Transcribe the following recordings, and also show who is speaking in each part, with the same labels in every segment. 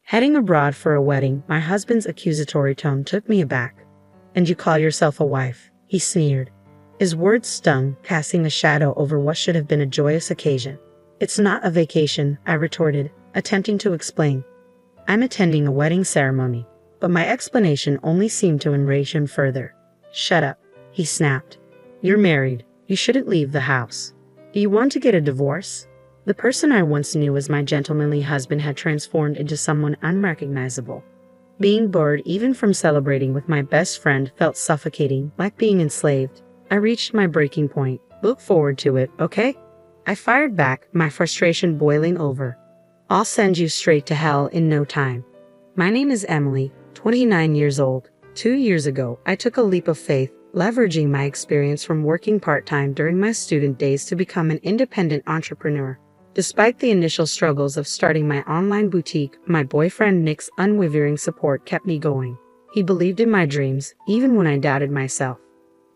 Speaker 1: Heading abroad for a wedding, my husband's accusatory tone took me aback. And you call yourself a wife? He sneered. His words stung, casting a shadow over what should have been a joyous occasion. It's not a vacation, I retorted, attempting to explain. I'm attending a wedding ceremony. But my explanation only seemed to enrage him further. Shut up, he snapped. You're married. You shouldn't leave the house. Do you want to get a divorce? The person I once knew as my gentlemanly husband had transformed into someone unrecognizable. Being bored even from celebrating with my best friend felt suffocating, like being enslaved. I reached my breaking point. Look forward to it, okay? I fired back, my frustration boiling over. I'll send you straight to hell in no time. My name is Emily, 29 years old. 2 years ago, I took a leap of faith, leveraging my experience from working part-time during my student days to become an independent entrepreneur. Despite the initial struggles of starting my online boutique, my boyfriend Nick's unwavering support kept me going. He believed in my dreams, even when I doubted myself.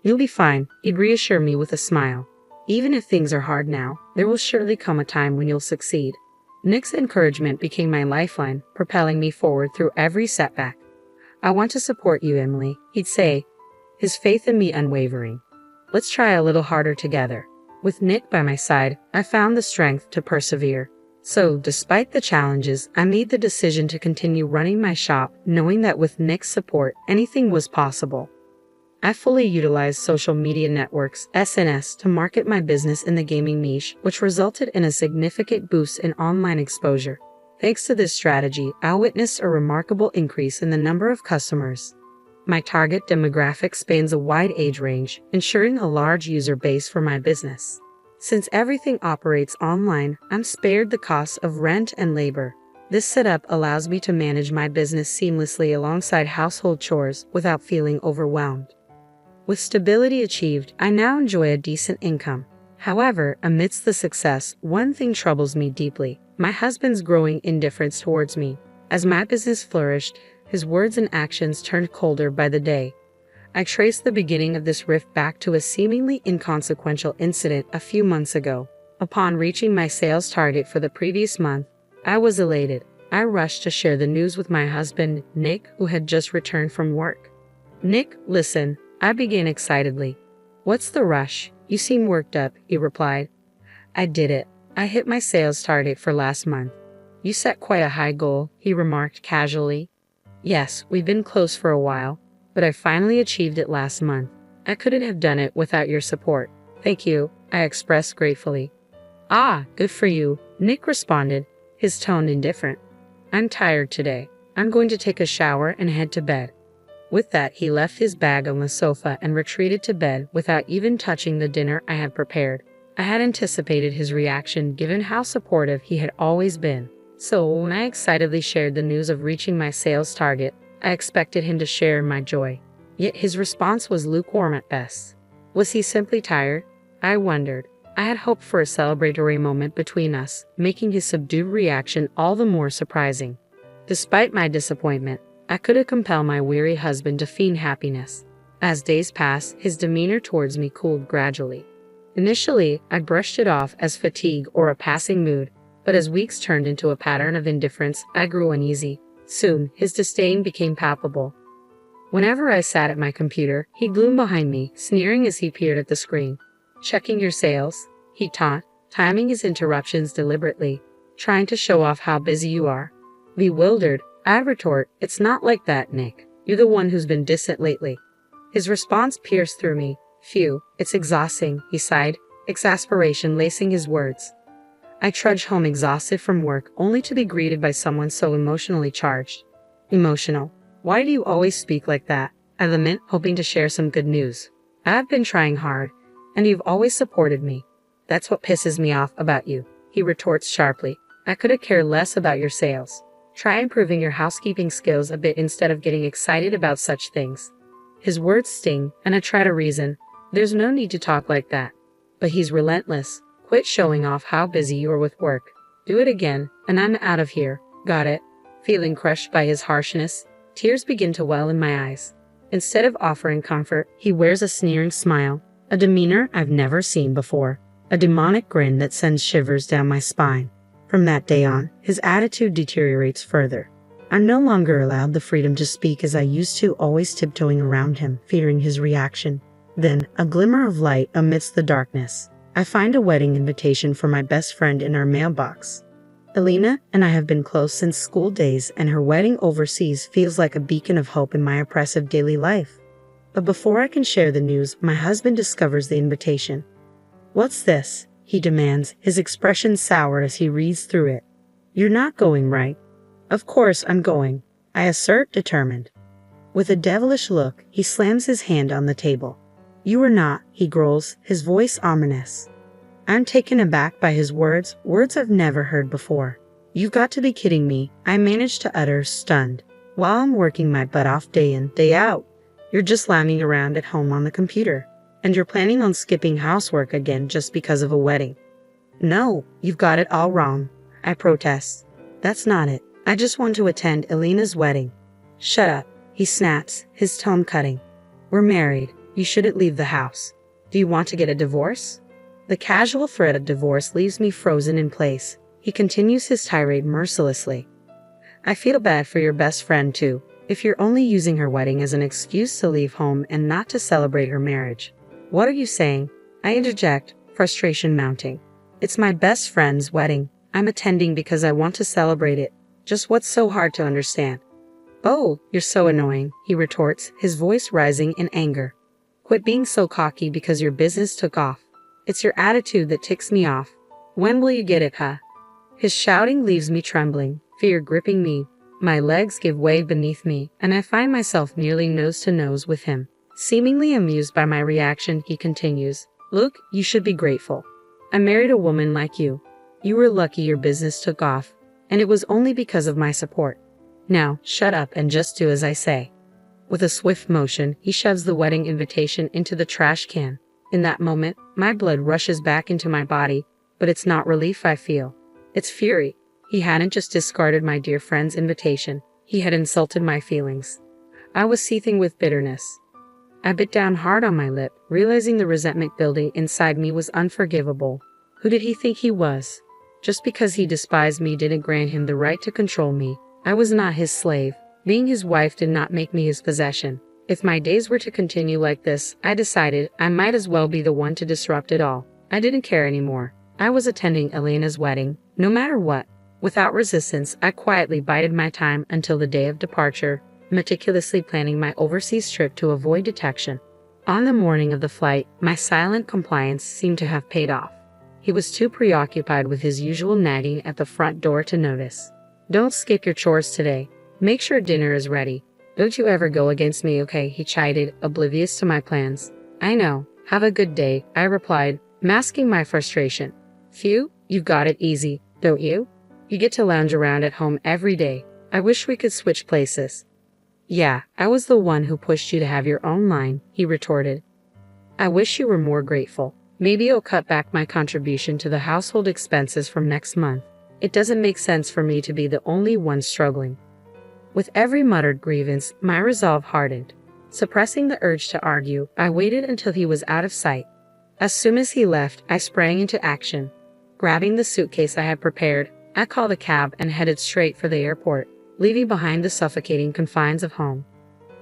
Speaker 1: You'll be fine, he'd reassure me with a smile. Even if things are hard now, there will surely come a time when you'll succeed. Nick's encouragement became my lifeline, propelling me forward through every setback. I want to support you, Emily, he'd say, his faith in me unwavering. Let's try a little harder together. With Nick by my side, I found the strength to persevere. So, despite the challenges, I made the decision to continue running my shop, knowing that with Nick's support, anything was possible. I fully utilized social media networks, SNS, to market my business in the gaming niche, which resulted in a significant boost in online exposure. Thanks to this strategy, I witnessed a remarkable increase in the number of customers. My target demographic spans a wide age range, ensuring a large user base for my business. Since everything operates online, I'm spared the costs of rent and labor. This setup allows me to manage my business seamlessly alongside household chores without feeling overwhelmed. With stability achieved, I now enjoy a decent income. However, amidst the success, one thing troubles me deeply: my husband's growing indifference towards me. As my business flourished, his words and actions turned colder by the day. I traced the beginning of this rift back to a seemingly inconsequential incident a few months ago. Upon reaching my sales target for the previous month, I was elated. I rushed to share the news with my husband, Nick, who had just returned from work. Nick, listen, I began excitedly. What's the rush? You seem worked up, he replied. I did it. I hit my sales target for last month. You set quite a high goal, he remarked casually. Yes, we've been close for a while, but I finally achieved it last month. I couldn't have done it without your support. Thank you, I expressed gratefully. Ah, good for you, Nick responded, his tone indifferent. I'm tired today. I'm going to take a shower and head to bed. With that, he left his bag on the sofa and retreated to bed without even touching the dinner I had prepared. I had anticipated his reaction given how supportive he had always been. So when I excitedly shared the news of reaching my sales target, I expected him to share in my joy. Yet his response was lukewarm at best. Was he simply tired? I wondered. I had hoped for a celebratory moment between us, making his subdued reaction all the more surprising. Despite my disappointment, I couldn't compel my weary husband to feign happiness. As days passed, his demeanor towards me cooled gradually. Initially, I brushed it off as fatigue or a passing mood, but as weeks turned into a pattern of indifference, I grew uneasy. Soon, his disdain became palpable. Whenever I sat at my computer, he gloomed behind me, sneering as he peered at the screen. Checking your sales, he taunt, timing his interruptions deliberately, trying to show off how busy you are. Bewildered, I retort, it's not like that, Nick. You're the one who's been distant lately. His response pierced through me. Phew, it's exhausting, he sighed, exasperation lacing his words. I trudged home exhausted from work, only to be greeted by someone so emotionally charged. Emotional? Why do you always speak like that? I lament, hoping to share some good news. I've been trying hard, and you've always supported me. That's what pisses me off about you, he retorts sharply. I couldn't care less about your sales. Try improving your housekeeping skills a bit instead of getting excited about such things. His words sting, and I try to reason. There's no need to talk like that. But he's relentless. Quit showing off how busy you are with work. Do it again, and I'm out of here. Got it? Feeling crushed by his harshness, tears begin to well in my eyes. Instead of offering comfort, he wears a sneering smile, a demeanor I've never seen before, a demonic grin that sends shivers down my spine. From that day on, his attitude deteriorates further. I'm no longer allowed the freedom to speak as I used to, always tiptoeing around him, fearing his reaction. Then, a glimmer of light amidst the darkness. I find a wedding invitation for my best friend in our mailbox. Elena and I have been close since school days, and her wedding overseas feels like a beacon of hope in my oppressive daily life. But before I can share the news, my husband discovers the invitation. "What's this?" he demands, his expression sour as he reads through it. "You're not going, right?" "Of course I'm going," I assert, determined. With a devilish look, he slams his hand on the table. "You are not," he growls, his voice ominous. I'm taken aback by his words I've never heard before. "You've got to be kidding me," I manage to utter, stunned. "While I'm working my butt off day in, day out, you're just lounging around at home on the computer. And you're planning on skipping housework again just because of a wedding." "No, you've got it all wrong," I protest. "That's not it. I just want to attend Elena's wedding." "Shut up," he snaps, his tone cutting. "We're married. You shouldn't leave the house. Do you want to get a divorce?" The casual threat of divorce leaves me frozen in place. He continues his tirade mercilessly. "I feel bad for your best friend too, if you're only using her wedding as an excuse to leave home and not to celebrate her marriage." "What are you saying?" I interject, frustration mounting. "It's my best friend's wedding. I'm attending because I want to celebrate it. Just what's so hard to understand?" "Oh, you're so annoying," he retorts, his voice rising in anger. "Quit being so cocky because your business took off. It's your attitude that ticks me off. When will you get it, huh?" His shouting leaves me trembling, fear gripping me. My legs give way beneath me, and I find myself nearly nose to nose with him. Seemingly amused by my reaction, he continues, "Look, you should be grateful. I married a woman like you. You were lucky your business took off, and it was only because of my support. Now, shut up and just do as I say." With a swift motion, he shoves the wedding invitation into the trash can. In that moment, my blood rushes back into my body, but it's not relief I feel. It's fury. He hadn't just discarded my dear friend's invitation, he had insulted my feelings. I was seething with bitterness. I bit down hard on my lip, realizing the resentment building inside me was unforgivable. Who did he think he was? Just because he despised me didn't grant him the right to control me. I was not his slave. Being his wife did not make me his possession. If my days were to continue like this, I decided I might as well be the one to disrupt it all. I didn't care anymore. I was attending Elena's wedding, no matter what. Without resistance, I quietly bided my time until the day of departure, meticulously planning my overseas trip to avoid detection. On the morning of the flight, my silent compliance seemed to have paid off. He was too preoccupied with his usual nagging at the front door to notice. "Don't skip your chores today. Make sure dinner is ready. Don't you ever go against me, okay?" he chided, oblivious to my plans. "I know. Have a good day," I replied, masking my frustration. "Phew, you've got it easy, don't you? You get to lounge around at home every day. I wish we could switch places." "Yeah, I was the one who pushed you to have your own line," he retorted. "I wish you were more grateful. Maybe I'll cut back my contribution to the household expenses from next month. It doesn't make sense for me to be the only one struggling." With every muttered grievance, my resolve hardened. Suppressing the urge to argue, I waited until he was out of sight. As soon as he left, I sprang into action. Grabbing the suitcase I had prepared, I called a cab and headed straight for the airport, leaving behind the suffocating confines of home.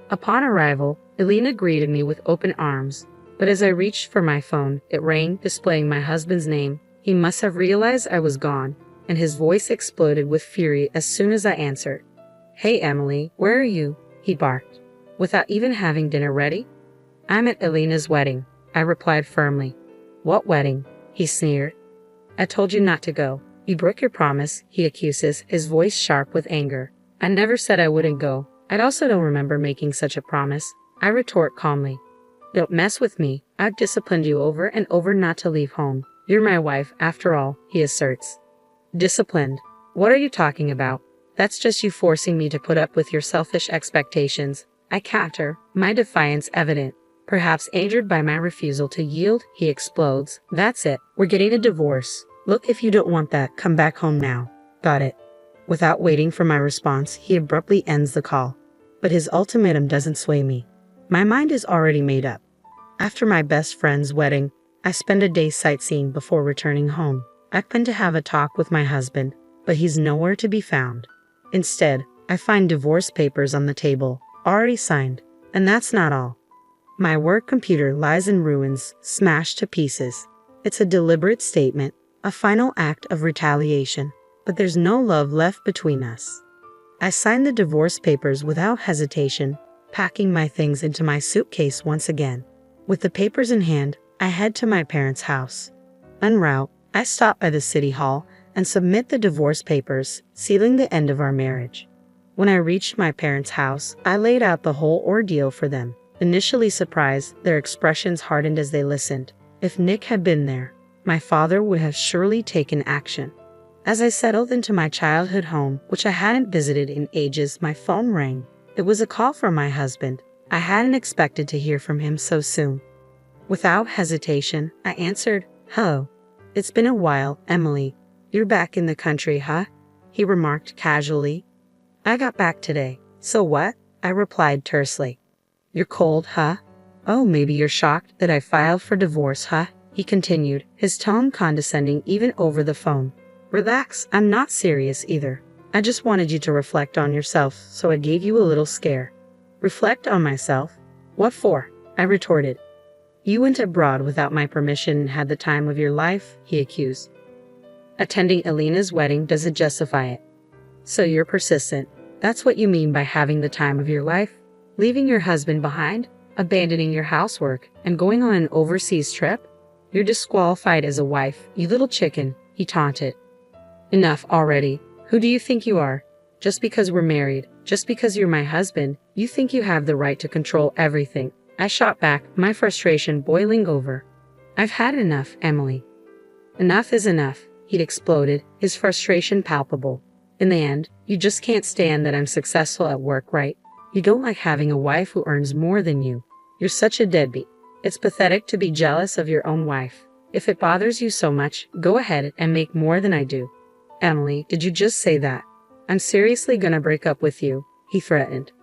Speaker 1: Upon arrival, Elena greeted me with open arms, but as I reached for my phone, it rang, displaying my husband's name. He must have realized I was gone, and his voice exploded with fury as soon as I answered. "Hey Emily, where are you?" he barked. "Without even having dinner ready?" "I'm at Elena's wedding," I replied firmly. "What wedding?" he sneered. "I told you not to go. You broke your promise," he accuses, his voice sharp with anger. "I never said I wouldn't go. I also don't remember making such a promise," I retort calmly. "Don't mess with me. I've disciplined you over and over not to leave home. You're my wife, after all," he asserts. "Disciplined? What are you talking about? That's just you forcing me to put up with your selfish expectations," I counter, my defiance evident. Perhaps angered by my refusal to yield, he explodes. "That's it. We're getting a divorce. Look, if you don't want that, come back home now. Got it?" Without waiting for my response, he abruptly ends the call. But his ultimatum doesn't sway me. My mind is already made up. After my best friend's wedding, I spend a day sightseeing before returning home. I plan to have a talk with my husband, but he's nowhere to be found. Instead, I find divorce papers on the table, already signed. And that's not all. My work computer lies in ruins, smashed to pieces. It's a deliberate statement, a final act of retaliation. But there's no love left between us. I signed the divorce papers without hesitation, packing my things into my suitcase once again. With the papers in hand, I head to my parents' house. En route, I stop by the city hall and submit the divorce papers, sealing the end of our marriage. When I reached my parents' house, I laid out the whole ordeal for them. Initially surprised, their expressions hardened as they listened. If Nick had been there, my father would have surely taken action. As I settled into my childhood home, which I hadn't visited in ages, my phone rang. It was a call from my husband. I hadn't expected to hear from him so soon. Without hesitation, I answered, "Hello. It's been a while, Emily. You're back in the country, huh?" He remarked casually. "I got back today." "So what?" I replied tersely. "You're cold, huh? Oh, maybe you're shocked that I filed for divorce, huh?" He continued, his tone condescending even over the phone. "Relax, I'm not serious either. I just wanted you to reflect on yourself, so I gave you a little scare." "Reflect on myself? What for?" I retorted. "You went abroad without my permission and had the time of your life," he accused. "Attending Elena's wedding doesn't justify it." "So you're persistent. That's what you mean by having the time of your life? Leaving your husband behind, abandoning your housework, and going on an overseas trip? You're disqualified as a wife, you little chicken," he taunted. "Enough already. Who do you think you are? Just because we're married, just because you're my husband, you think you have the right to control everything." I shot back, my frustration boiling over. "I've had enough, Emily." "Enough is enough," he'd exploded, his frustration palpable. "In the end, you just can't stand that I'm successful at work, right? You don't like having a wife who earns more than you. You're such a deadbeat. It's pathetic to be jealous of your own wife. If it bothers you so much, go ahead and make more than I do." "Emily, did you just say that? I'm seriously gonna break up with you," he threatened.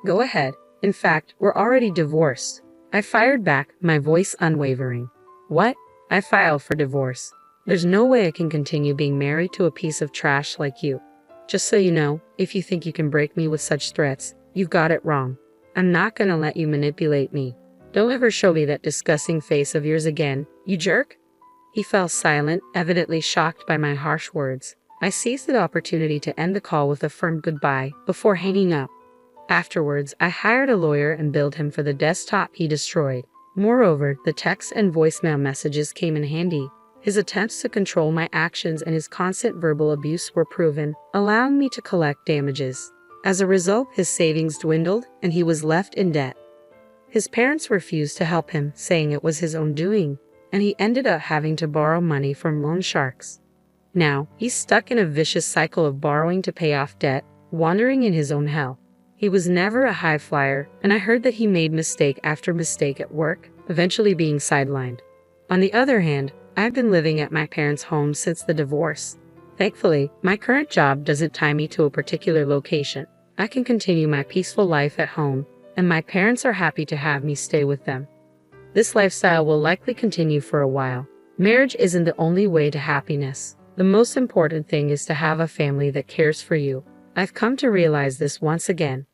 Speaker 1: "Go ahead. In fact, we're already divorced." I fired back, my voice unwavering. "What? I filed for divorce. There's no way I can continue being married to a piece of trash like you. Just so you know, if you think you can break me with such threats, you've got it wrong. I'm not gonna let you manipulate me. Don't ever show me that disgusting face of yours again, you jerk." He fell silent, evidently shocked by my harsh words. I seized the opportunity to end the call with a firm goodbye before hanging up. Afterwards, I hired a lawyer and billed him for the desktop he destroyed. Moreover, the text and voicemail messages came in handy. His attempts to control my actions and his constant verbal abuse were proven, allowing me to collect damages. As a result, his savings dwindled and he was left in debt. His parents refused to help him, saying it was his own doing, and he ended up having to borrow money from loan sharks. Now, he's stuck in a vicious cycle of borrowing to pay off debt, wandering in his own hell. He was never a high flyer, and I heard that he made mistake after mistake at work, eventually being sidelined. On the other hand, I've been living at my parents' home since the divorce. Thankfully, my current job doesn't tie me to a particular location. I can continue my peaceful life at home, and my parents are happy to have me stay with them. This lifestyle will likely continue for a while. Marriage isn't the only way to happiness. The most important thing is to have a family that cares for you. I've come to realize this once again.